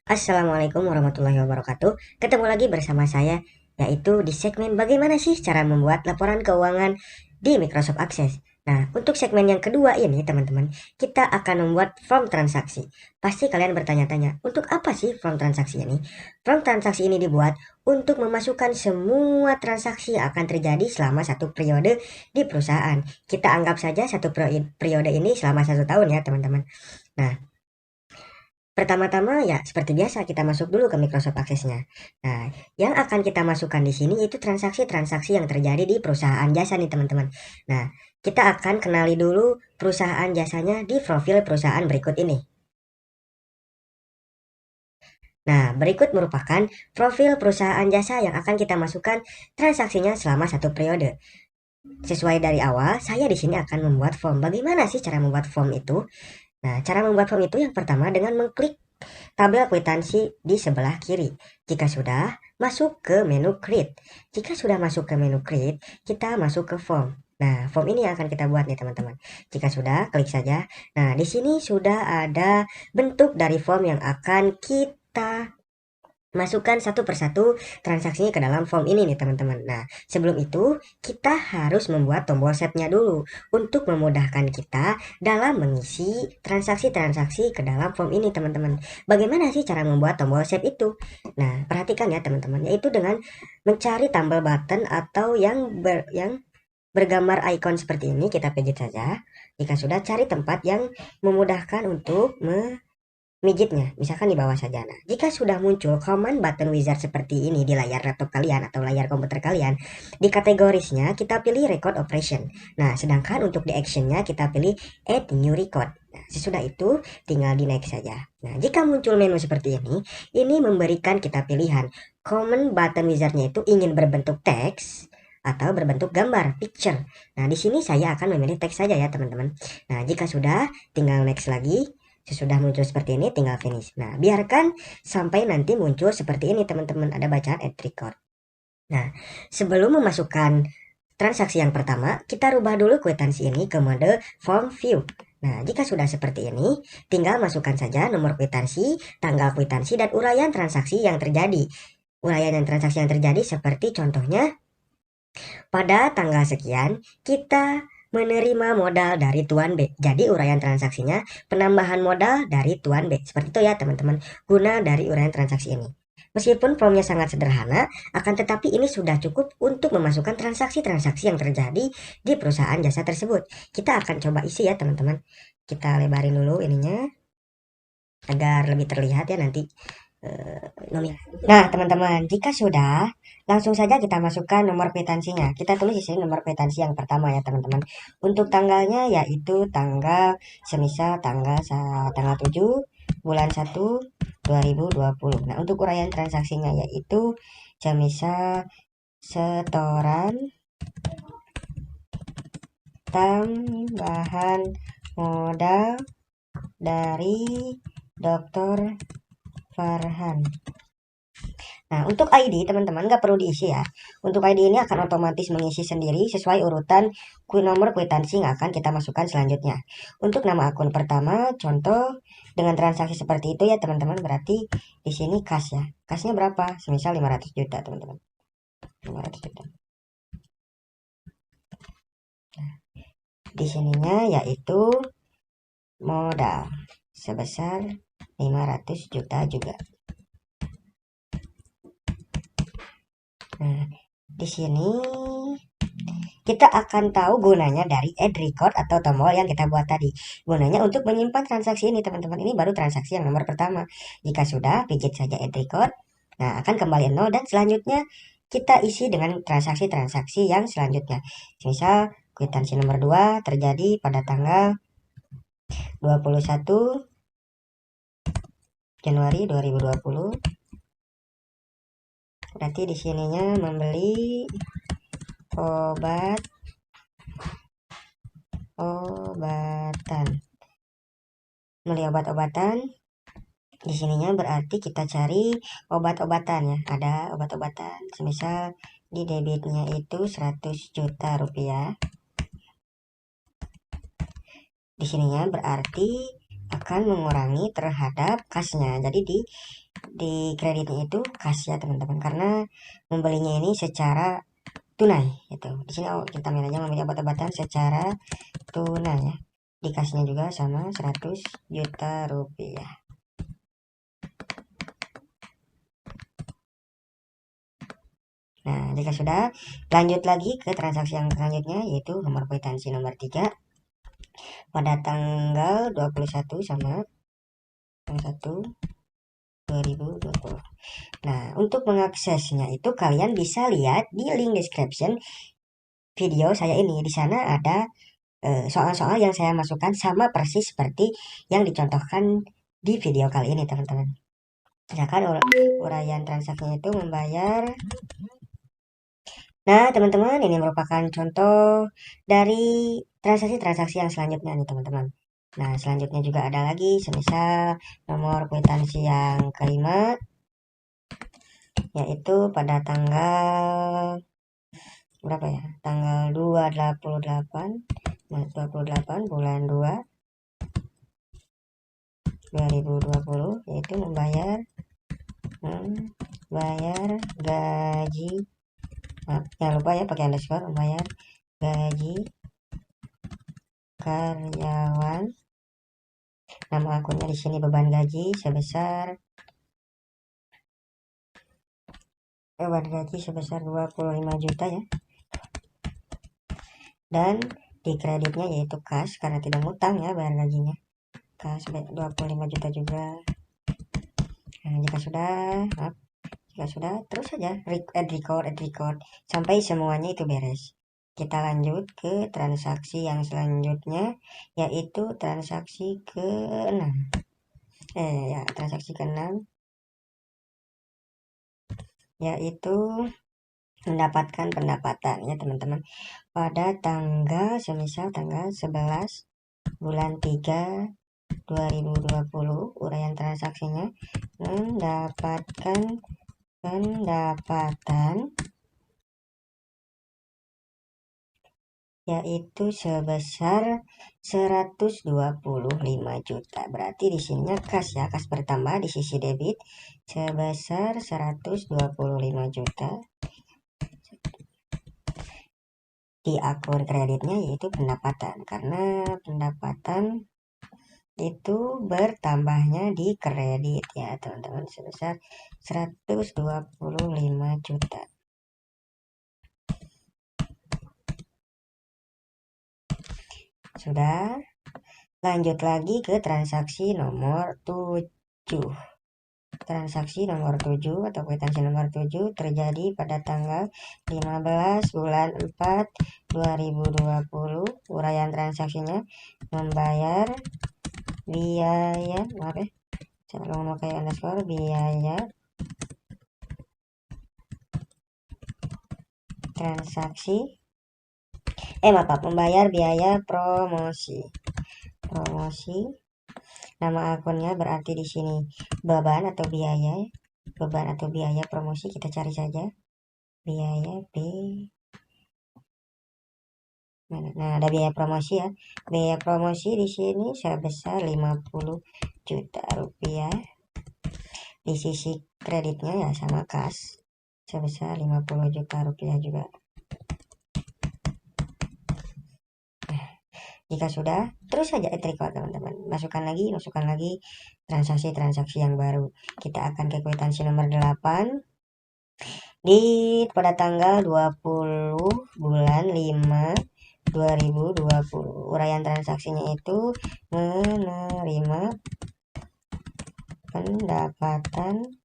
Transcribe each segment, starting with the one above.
Assalamualaikum warahmatullahi wabarakatuh. Ketemu lagi bersama saya, yaitu di segmen bagaimana sih cara membuat laporan keuangan di Microsoft Access. Nah, untuk segmen yang kedua ini, teman-teman, kita akan membuat form transaksi. Pasti kalian bertanya-tanya, untuk apa sih form transaksi ini? Form transaksi ini dibuat untuk memasukkan semua transaksi yang akan terjadi selama satu periode di perusahaan. Kita anggap saja satu periode ini selama 1 tahun ya, teman-teman. Nah, pertama-tama ya seperti biasa kita masuk dulu ke Microsoft Access-nya. Nah, yang akan kita masukkan di sini itu transaksi-transaksi yang terjadi di perusahaan jasa nih teman-teman. Nah, kita akan kenali dulu perusahaan jasanya di profil perusahaan berikut ini. Nah, berikut merupakan profil perusahaan jasa yang akan kita masukkan transaksinya selama satu periode. Sesuai dari awal, saya di sini akan membuat form. Bagaimana sih cara membuat form itu? Nah, cara membuat form itu yang pertama dengan mengklik tabel kwitansi di sebelah kiri. Jika sudah, masuk ke menu Create. Jika sudah masuk ke menu Create, kita masuk ke Form. Nah, form ini yang akan kita buat nih teman-teman. Jika sudah, klik saja. Nah, di sini sudah ada bentuk dari form yang akan kita masukkan satu persatu transaksinya ke dalam form ini nih teman-teman. Nah, sebelum itu kita harus membuat tombol set-nya dulu untuk memudahkan kita dalam mengisi transaksi-transaksi ke dalam form ini teman-teman. Bagaimana sih cara membuat tombol set itu? Nah, perhatikan ya teman-teman, yaitu dengan mencari tombol button atau yang bergambar icon seperti ini, kita pijit saja. Jika sudah, cari tempat yang memudahkan untuk mijitnya, misalkan di bawah saja. Nah, jika sudah muncul command button wizard seperti ini di layar laptop kalian atau layar komputer kalian, di kategorisnya kita pilih record operation. Nah, sedangkan untuk di actionnya kita pilih add new record. Nah, sesudah itu tinggal di next saja. Nah, jika muncul menu seperti ini memberikan kita pilihan. Command button wizardnya itu ingin berbentuk teks atau berbentuk gambar, picture. Nah, di sini saya akan memilih teks saja ya, teman-teman. Nah, jika sudah, tinggal next lagi. Sesudah muncul seperti ini, tinggal finish. Nah, biarkan sampai nanti muncul seperti ini, teman-teman. Ada bacaan add record. Nah, sebelum memasukkan transaksi yang pertama, kita rubah dulu kwitansi ini ke mode form view. Nah, jika sudah seperti ini, tinggal masukkan saja nomor kwitansi, tanggal kwitansi, dan uraian transaksi yang terjadi. Uraian dan transaksi yang terjadi seperti contohnya, pada tanggal sekian, kita menerima modal dari Tuan B. Jadi uraian transaksinya penambahan modal dari Tuan B. Seperti itu ya teman-teman, guna dari uraian transaksi ini. Meskipun formnya sangat sederhana, akan tetapi ini sudah cukup untuk memasukkan transaksi-transaksi yang terjadi di perusahaan jasa tersebut. Kita akan coba isi ya teman-teman. Kita lebarin dulu ininya agar lebih terlihat ya nanti nominal. Nah, teman-teman, jika sudah, langsung saja kita masukkan nomor kwitansinya. Kita tulis di sini nomor kwitansi yang pertama ya, teman-teman. Untuk tanggalnya yaitu tanggal semisal tanggal 7 bulan 1 2020. Nah, untuk uraian transaksinya yaitu semisal setoran tambahan modal dari Dr. Farhan. Nah, untuk ID teman-teman nggak perlu diisi ya. Untuk ID ini akan otomatis mengisi sendiri sesuai urutan nomor kwitansi yang akan kita masukkan selanjutnya. Untuk nama akun pertama, contoh dengan transaksi seperti itu ya teman-teman, berarti di sini kas ya. Kasnya berapa? Semisal 500 juta teman-teman. 500 juta. Nah, di sininya yaitu modal sebesar 500 juta juga. Nah, di sini kita akan tahu gunanya dari add record atau tombol yang kita buat tadi. Gunanya untuk menyimpan transaksi ini, teman-teman. Ini baru transaksi yang nomor pertama. Jika sudah, pijit saja add record. Nah, akan kembali 0 dan selanjutnya kita isi dengan transaksi-transaksi yang selanjutnya. Misal, kwitansi nomor 2 terjadi pada tanggal 21 Januari 2020. Berarti di sininya membeli obatan. Beli obat-obatan. Di sininya berarti kita cari obat-obatan ya. Ada obat-obatan. Semisal di debitnya itu 100 juta rupiah. Di sininya berarti akan mengurangi terhadap kasnya. Jadi di kreditnya itu kas ya teman-teman, karena membelinya ini secara tunai gitu. Di sini kita aja membeli obat-obatan secara tunai ya. Dikasihnya juga sama 100 juta rupiah. Nah, jika sudah, lanjut lagi ke transaksi yang selanjutnya, yaitu nomor kwitansi nomor 3 pada tanggal 21 sama 1 2020. Nah, untuk mengaksesnya itu kalian bisa lihat di link description video saya ini. Di sana ada soal-soal yang saya masukkan sama persis seperti yang dicontohkan di video kali ini, teman-teman. Misalkan uraian transaksinya itu membayar. Nah, teman-teman, ini merupakan contoh dari transaksi-transaksi yang selanjutnya nih, teman-teman. Nah, selanjutnya juga ada lagi, semisal nomor kwitansi yang kelima, yaitu pada tanggal berapa ya? Tanggal 28 bulan 2 2020, yaitu membayar gaji, jangan lupa ya pakai underscore, membayar gaji karyawan. Nama akunnya di sini beban gaji sebesar 25 juta ya. Dan di kreditnya yaitu kas, karena tidak ngutang ya bayar gajinya. Kas 25 juta juga. Nah, jika sudah terus saja add record sampai semuanya itu beres. Kita lanjut ke transaksi yang selanjutnya, yaitu transaksi ke-6. Transaksi ke-6 yaitu mendapatkan pendapatan ya teman-teman. Pada semisal tanggal 11 bulan 3 2020, uraian transaksinya mendapatkan pendapatan yaitu sebesar 125 juta. Berarti di sini kas ya, kas bertambah di sisi debit sebesar 125 juta. Di akun kreditnya yaitu pendapatan, karena pendapatan itu bertambahnya di kredit ya teman-teman, sebesar 125 juta. Sudah, lanjut lagi ke transaksi nomor 7. Transaksi nomor 7 atau kwitansi nomor 7 terjadi pada tanggal 15 bulan 4 2020. Uraian transaksinya membayar biaya, saya memakai underscore, biaya transaksi membayar biaya promosi. Nama akunnya berarti di sini beban atau biaya promosi. Kita cari saja biaya Nah, ada biaya promosi ya. Biaya promosi di sini sebesar 50 juta rupiah. Di sisi kreditnya ya sama kas sebesar 50 juta rupiah juga. Jika sudah, terus saja add record teman-teman. Masukkan lagi transaksi-transaksi yang baru. Kita akan ke kwitansi nomor 8. Pada tanggal 20 bulan 5 2020. Uraian transaksinya itu menerima pendapatan.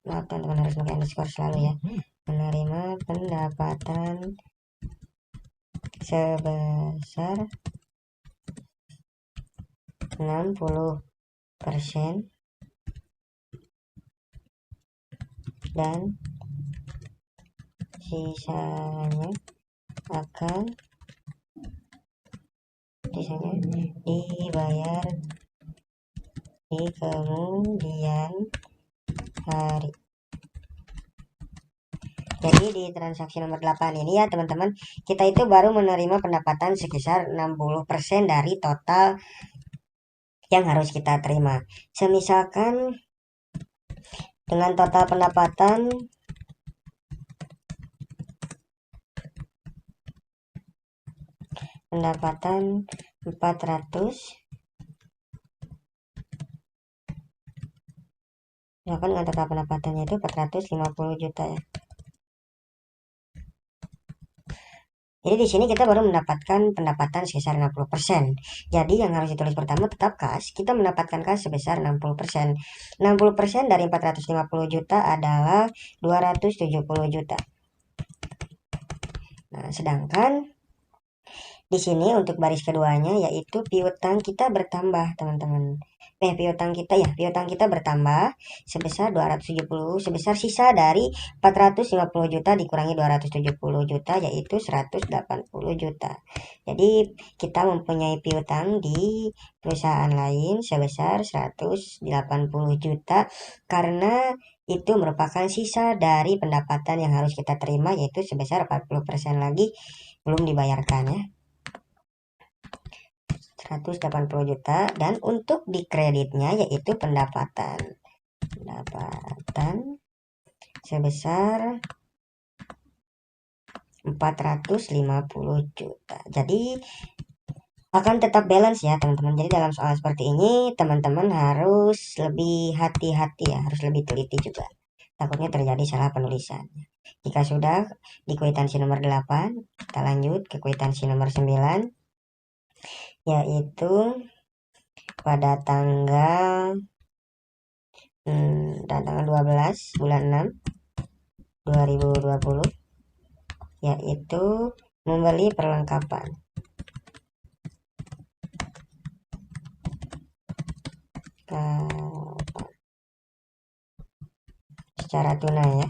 Maaf teman-teman, harus pakai underscore selalu ya. Menerima pendapatan sebesar 60% dan sisanya akan dibayar di kemudian hari. Jadi di transaksi nomor 8 ini ya teman-teman, kita itu baru menerima pendapatan sekitar 60% dari total yang harus kita terima. Semisalkan dengan total pendapatan 400, ya kan, dengan total pendapatannya itu 450 juta ya. Jadi di sini kita baru mendapatkan pendapatan sebesar 60%. Jadi yang harus ditulis pertama tetap kas, kita mendapatkan kas sebesar 60%. 60% dari 450 juta adalah 270 juta. Nah, sedangkan di sini untuk baris keduanya yaitu piutang kita bertambah, teman-teman. Piutang kita bertambah sebesar 270, sebesar sisa dari 450 juta dikurangi 270 juta yaitu 180 juta. Jadi kita mempunyai piutang di perusahaan lain sebesar 180 juta karena itu merupakan sisa dari pendapatan yang harus kita terima yaitu sebesar 40% lagi belum dibayarkan ya. 180 juta. Dan untuk di kreditnya yaitu pendapatan sebesar 450 juta. Jadi akan tetap balance ya teman-teman. Jadi dalam soal seperti ini teman-teman harus lebih hati-hati ya, harus lebih teliti juga, takutnya terjadi salah penulisan. Jika sudah di kwitansi nomor 8, kita lanjut ke kwitansi nomor 9, yaitu pada tanggal 12 bulan 6 2020, yaitu membeli perlengkapan secara tunai ya.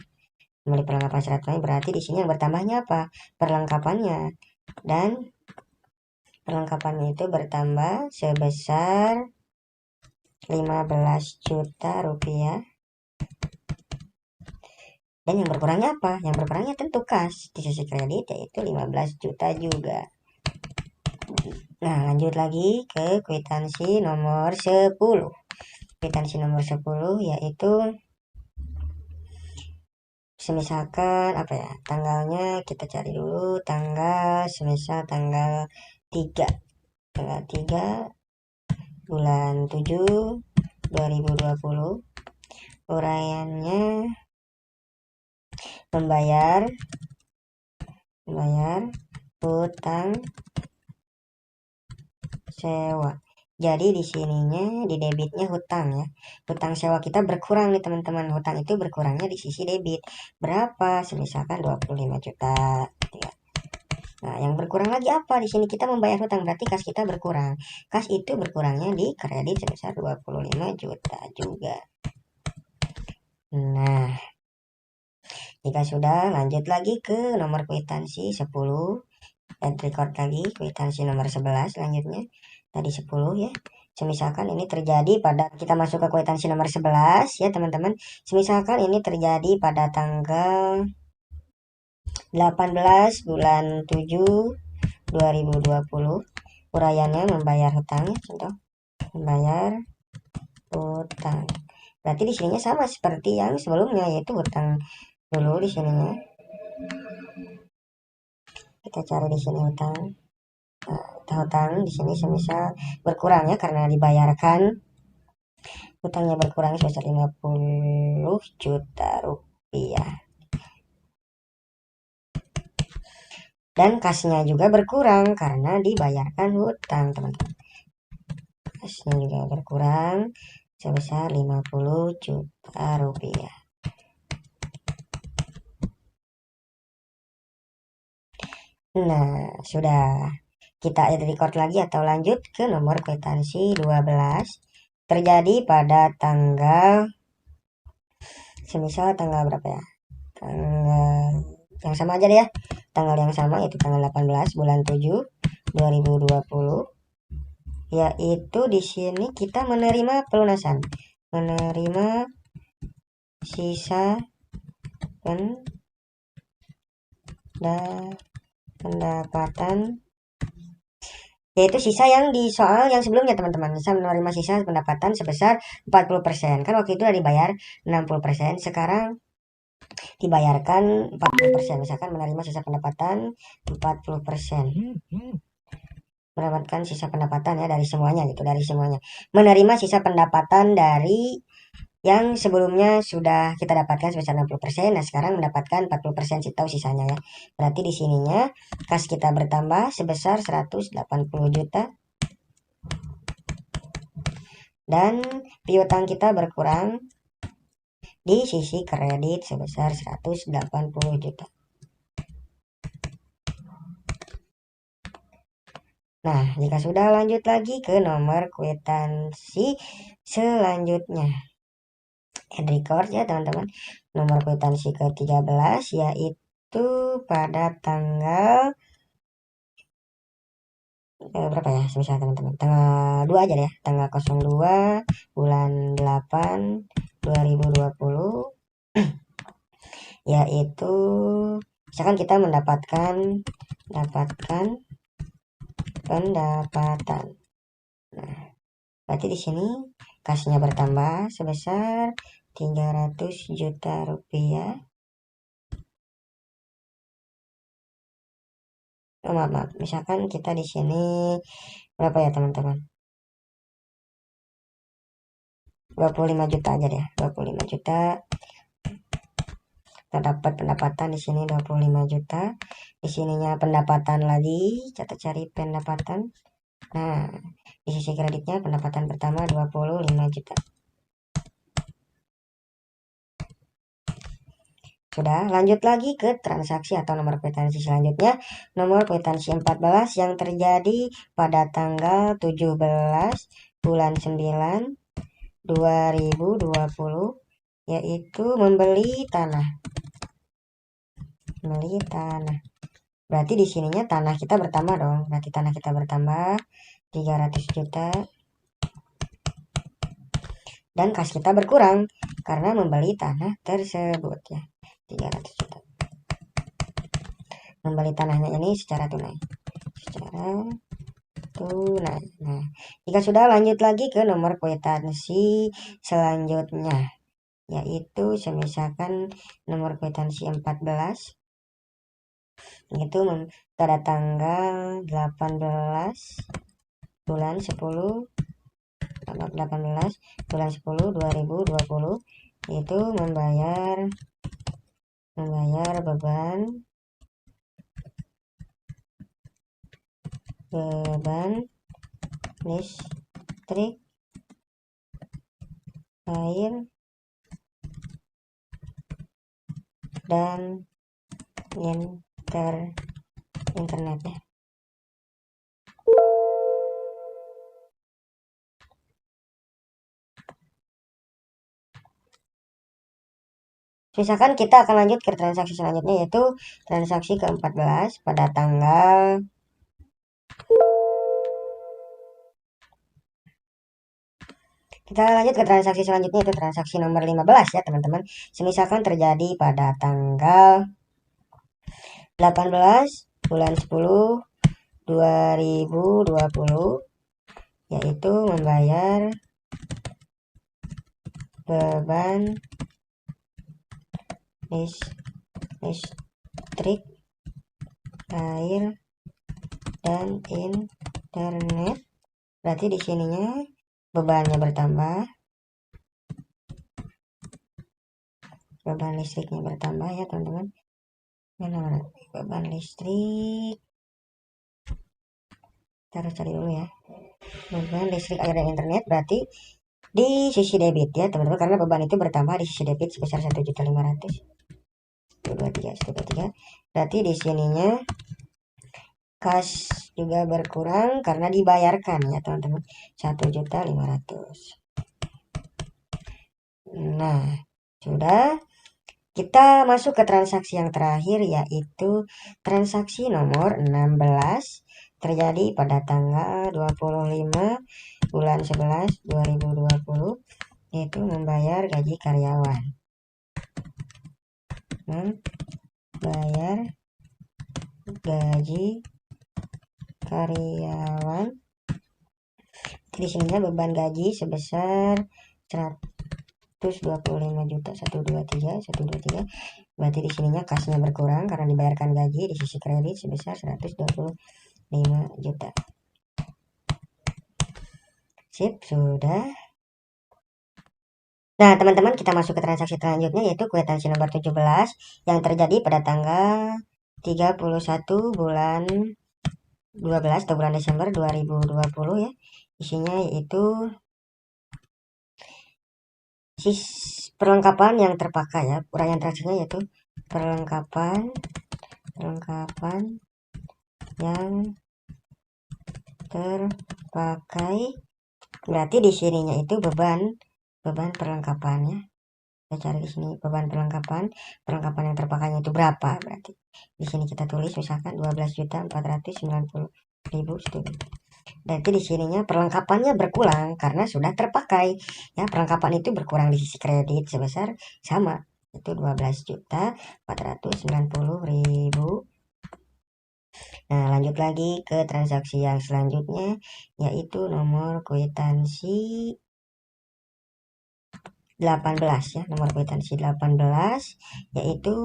Membeli perlengkapan secara tunai berarti di sini yang bertambahnya apa? Perlengkapannya. Dan perlengkapannya itu bertambah sebesar 15 juta rupiah. Dan yang berkurangnya apa? Yang berkurangnya tentu kas di sisi kredit yaitu 15 juta juga. Nah, lanjut lagi ke kwitansi nomor 10. Kwitansi nomor 10 yaitu semisalkan apa ya? Tanggalnya kita cari dulu, semisal tanggal 3 bulan 7 2020. Uraiannya membayar hutang sewa. Jadi di sininya di debitnya hutang ya. Hutang sewa kita berkurang nih teman-teman. Hutang itu berkurangnya di sisi debit. Berapa? Semisalkan 25 juta. Ya. Nah, yang berkurang lagi apa? Di sini kita membayar hutang berarti kas kita berkurang. Kas itu berkurangnya di kredit sebesar 25 juta juga. Nah, jika sudah lanjut lagi ke nomor kwitansi 10 dan record lagi kwitansi nomor 11 selanjutnya. Tadi 10 ya. Semisalkan ini terjadi pada, kita masuk ke kwitansi nomor 11 ya teman-teman. Semisalkan ini terjadi pada tanggal 18 bulan 7 2020. Uraiannya membayar hutang ya, contoh membayar hutang. Berarti di sininya sama seperti yang sebelumnya yaitu hutang dulu di sininya. Kita cari di sini hutang. Hutang di sini semisal berkurang ya karena dibayarkan, hutangnya berkurang sebesar 50 juta rupiah. Dan kasnya juga berkurang karena dibayarkan hutang, teman-teman. Kasnya juga berkurang sebesar 50 juta rupiah. Nah, sudah. Kita record lagi atau lanjut ke nomor kwitansi 12. Terjadi pada tanggal, semisal tanggal berapa ya? Tanggal yang sama aja deh ya. Tanggal yang sama yaitu tanggal 18 bulan 7 2020. Yaitu di sini kita menerima pelunasan. Menerima sisa pendapatan, yaitu sisa yang di soal yang sebelumnya teman-teman. Bisa menerima sisa pendapatan sebesar 40%. Kan waktu itu udah dibayar 60%, sekarang dibayarkan 40%. Misalkan menerima sisa pendapatan 40%. Mendapatkan sisa pendapatan ya dari semuanya gitu, dari semuanya. Menerima sisa pendapatan dari yang sebelumnya sudah kita dapatkan sebesar 60%. Nah, sekarang mendapatkan 40% tahu sisanya ya. Berarti di sininya kas kita bertambah sebesar 180 juta. Dan piutang kita berkurang di sisi kredit sebesar 180 juta. Nah, jika sudah lanjut lagi ke nomor kwitansi selanjutnya. Add record ya teman-teman. Nomor kwitansi ke-13 yaitu pada tanggal berapa ya misal teman-teman, tanggal 2 aja ya, tanggal 02 bulan 8 2020 yaitu misalkan kita mendapatkan pendapatan. Nah, berarti di sini kasnya bertambah sebesar 300 juta rupiah. Oh, maaf. Misalkan kita di sini berapa ya teman-teman? 25 juta aja deh, 25 juta. Kita dapat pendapatan di sini 25 juta. Di sininya pendapatan lagi, kita cari pendapatan. Nah, di sisi kreditnya pendapatan pertama 25 juta. Sudah, lanjut lagi ke transaksi atau nomor kwitansi selanjutnya. Nomor kwitansi 14 yang terjadi pada tanggal 17 bulan 9 2020 yaitu membeli tanah. Berarti di sininya tanah kita bertambah dong. Berarti tanah kita bertambah 300 juta. Dan kas kita berkurang karena membeli tanah tersebut ya. 300 juta. Membeli tanahnya ini secara tunai. Nah, jika sudah lanjut lagi ke nomor kwitansi selanjutnya, yaitu semisalkan nomor kwitansi 14 itu pada tanggal 18 bulan 10 2020 itu membayar beban listrik, air, dan internet ya. Misalkan kita akan lanjut ke transaksi selanjutnya yaitu transaksi ke-14 pada tanggal Kita lanjut ke transaksi selanjutnya yaitu transaksi nomor 15 ya teman-teman. Misalkan terjadi pada tanggal 18 bulan 10 2020 yaitu membayar beban listrik, air, dan internet. Berarti di sininya bebannya bertambah, beban listriknya bertambah ya teman-teman. Mana beban listrik, kita harus cari dulu ya. Beban listrik, air, dan internet berarti di sisi debit ya teman-teman, karena beban itu bertambah di sisi debit sebesar 1.500.000. 123. Berarti di sininya kas juga berkurang karena dibayarkan ya teman-teman 1.500.000. Nah, sudah, kita masuk ke transaksi yang terakhir yaitu transaksi nomor 16 terjadi pada tanggal 25 bulan 11 2020 yaitu membayar gaji karyawan. gaji karyawan. Di sininya beban gaji sebesar 125 juta, 123. Berarti di sininya kasnya berkurang karena dibayarkan gaji. Di sisi kredit sebesar 125 juta. Sip, sudah. Nah, teman-teman, kita masuk ke transaksi selanjutnya, yaitu kwitansi nomor 17 yang terjadi pada tanggal 31 bulan 12 atau bulan Desember 2020 ya. Isinya yaitu perlengkapan yang terpakai ya. Uraian transaksinya yaitu perlengkapan yang terpakai. Berarti di sininya itu beban perlengkapannya. Kita cari di sini beban perlengkapan yang terpakainya itu berapa. Berarti di sini kita tulis misalkan 12.490.000 studi. Berarti di sininya perlengkapannya berkurang karena sudah terpakai. Ya, perlengkapan itu berkurang di sisi kredit sebesar sama, itu 12.490.000. Nah, lanjut lagi ke transaksi yang selanjutnya, yaitu nomor kwitansi 18 ya, nomor kwitansi 18, yaitu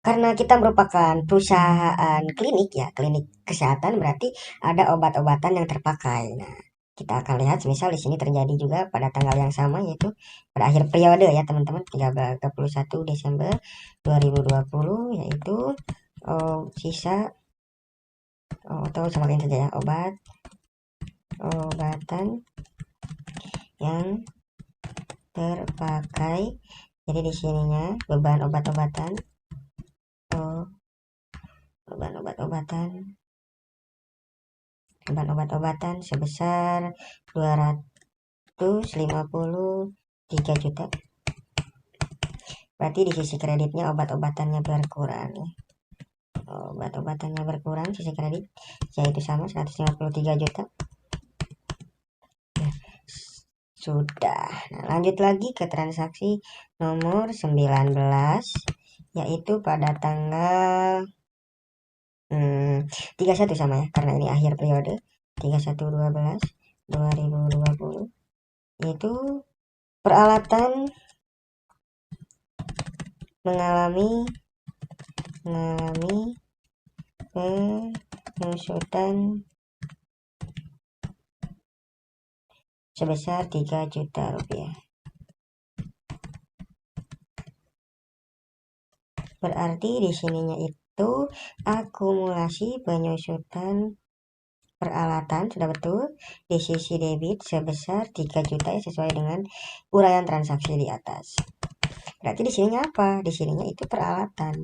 karena kita merupakan perusahaan klinik ya, klinik kesehatan, berarti ada obat-obatan yang terpakai. Nah, kita akan lihat misal di sini terjadi juga pada tanggal yang sama, yaitu pada akhir periode ya teman-teman, 31 Desember 2020, yaitu sisa atau samakan saja ya, obatan yang terpakai. Jadi di sininya beban obat-obatan sebesar 253 juta. Berarti di sisi kreditnya obat-obatannya berkurang ya. Obat-obatannya berkurang sisi kredit, yaitu sama 153 juta. Sudah. Nah, lanjut lagi ke transaksi nomor 19, yaitu pada tanggal 31 sama ya, karena ini akhir periode 31/12/2020, yaitu peralatan mengalami penyusutan sebesar 3 juta rupiah. Berarti di sininya itu akumulasi penyusutan peralatan sudah betul di sisi debit sebesar 3 juta ya, sesuai dengan uraian transaksi di atas. Berarti di sininya apa? Di sininya itu peralatan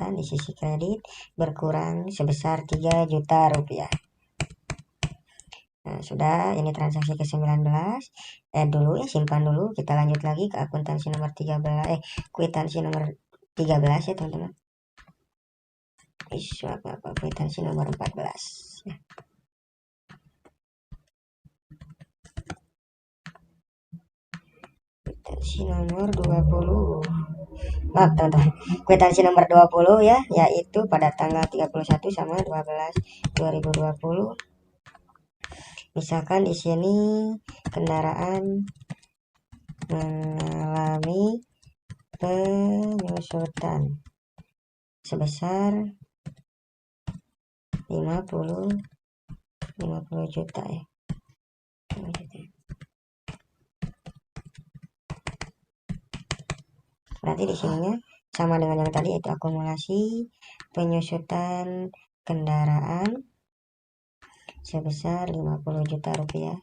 di sisi kredit berkurang sebesar 3 juta rupiah. Nah, sudah, ini transaksi ke-19. Dulu ya, simpan dulu. Kita lanjut lagi ke akuntansi nomor 13, kwitansi nomor 13 ya, teman-teman. Kwitansi nomor 14 ya. Kwitansi nomor 20. Maaf, teman-teman. Kwitansi nomor 20 ya, yaitu pada tanggal 31 sama 12/2020. Misalkan di sini kendaraan mengalami penyusutan sebesar 50 juta ya. Berarti di sininya sama dengan yang tadi, yaitu akumulasi penyusutan kendaraan sebesar 50 juta rupiah.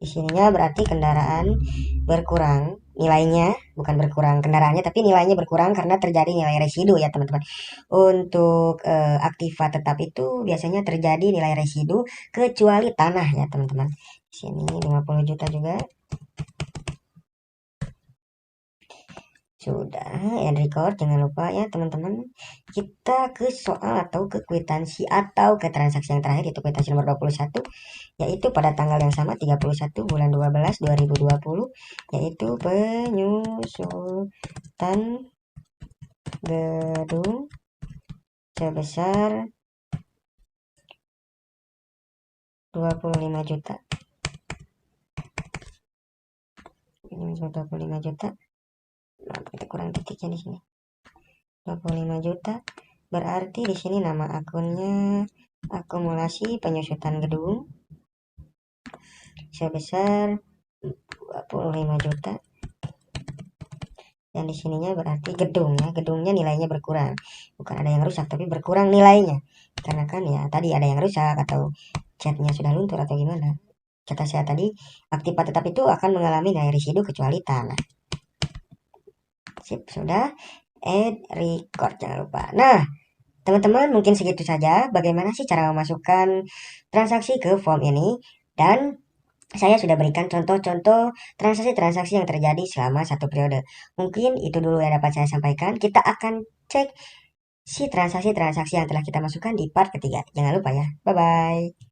Di sininya berarti kendaraan berkurang nilainya, bukan berkurang kendaraannya, tapi nilainya berkurang karena terjadi nilai residu ya teman-teman. Untuk aktiva tetap itu biasanya terjadi nilai residu kecuali tanah ya teman-teman. Di sini 50 juta juga. Sudah, and record, jangan lupa ya teman-teman. Kita ke soal atau ke kwitansi atau ke transaksi yang terakhir, yaitu kwitansi nomor 21, yaitu pada tanggal yang sama 31 bulan 12 2020, yaitu penyusutan gedung sebesar 25 juta. Ini 25 juta. Nah, kita kurang titiknya di sini. 25 juta. Berarti di sini nama akunnya akumulasi penyusutan gedung sebesar 25 juta. Dan di sininya berarti gedung ya, gedungnya nilainya berkurang. Bukan ada yang rusak tapi berkurang nilainya. Karena kan ya tadi ada yang rusak atau catnya sudah luntur atau gimana. Kata saya tadi, aktiva tetap itu akan mengalami nilai residu kecuali tanah. Sip, sudah. Add record, jangan lupa. Nah, teman-teman mungkin segitu saja bagaimana sih cara memasukkan transaksi ke form ini. Dan saya sudah berikan contoh-contoh transaksi-transaksi yang terjadi selama satu periode. Mungkin itu dulu yang dapat saya sampaikan. Kita akan cek si transaksi-transaksi yang telah kita masukkan di part ketiga. Jangan lupa ya. Bye-bye.